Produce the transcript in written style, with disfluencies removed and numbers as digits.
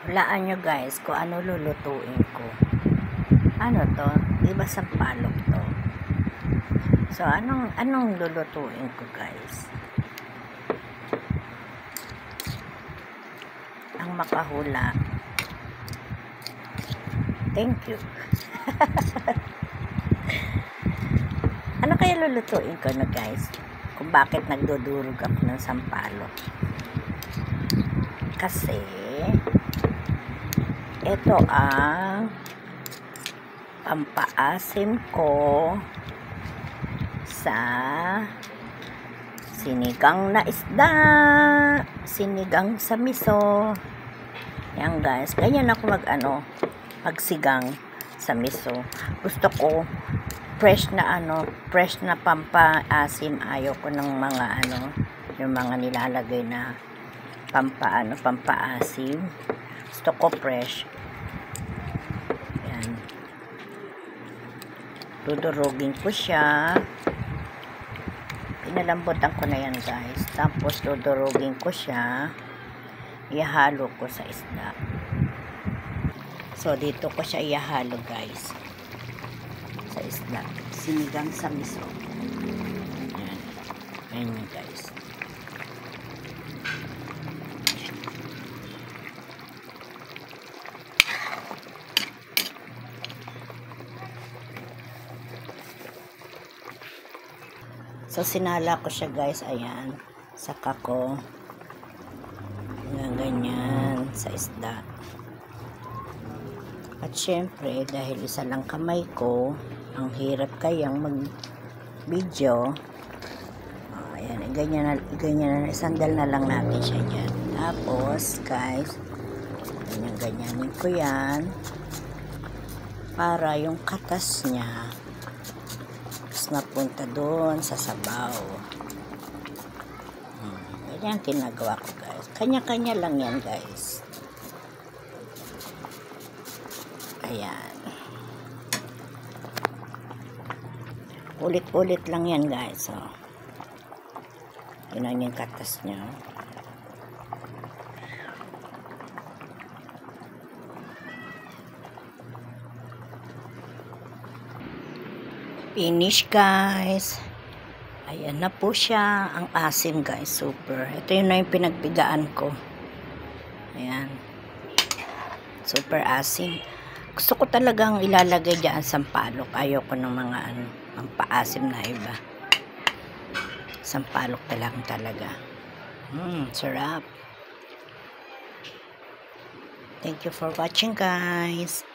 Hulaan nyo guys kung ano lulutuin ko. Ano to? Diba sampalok to? So, anong lulutuin ko guys? Ang makahula. Thank you. Ano kaya lulutuin ko na guys? Kung bakit nagdudurog ako ng sampalok? Kasi ito ang pampaasim ko sa sinigang na isda, sinigang sa miso. Yan guys, ganyan ako magsigang sa miso. Gusto ko fresh na pampaasim. Ayaw ko ng mga yung mga nilalagay na pampaasim. Gusto ko fresh. Yan. Dudurugin ko siya. Pinalambutan ko na yan guys. Tapos dudurugin ko siya. Ihalo ko sa isda. So dito ko siya ihalo guys. Sa isda. Sinigang sa miso. Yan. Ayan yun guys. So, sinala ko siya guys. Ayan. Saka ko ganyan sa isda. At syempre, dahil isa lang kamay ko, ang hirap kayang mag-video. Ayan. Ganyan na. Isandal na lang natin siya dyan. Tapos, guys, ganyanin ko yan. Para yung katas niya napunta doon sa sabaw. Ganyan ginagawa ko guys. Kanya-kanya lang yan guys. Ayan. Ulit-ulit lang yan guys. So, yun yung katas niya. Finish guys. Ayan na po siya. Ang asim guys. Super. Ito yun na yung pinagpigaan ko. Ayan. Super asim. Gusto ko talagang ilalagay dyan sampalok. Ayoko ng mga ang paasim na iba. Sampalok talaga. Sarap. Thank you for watching guys.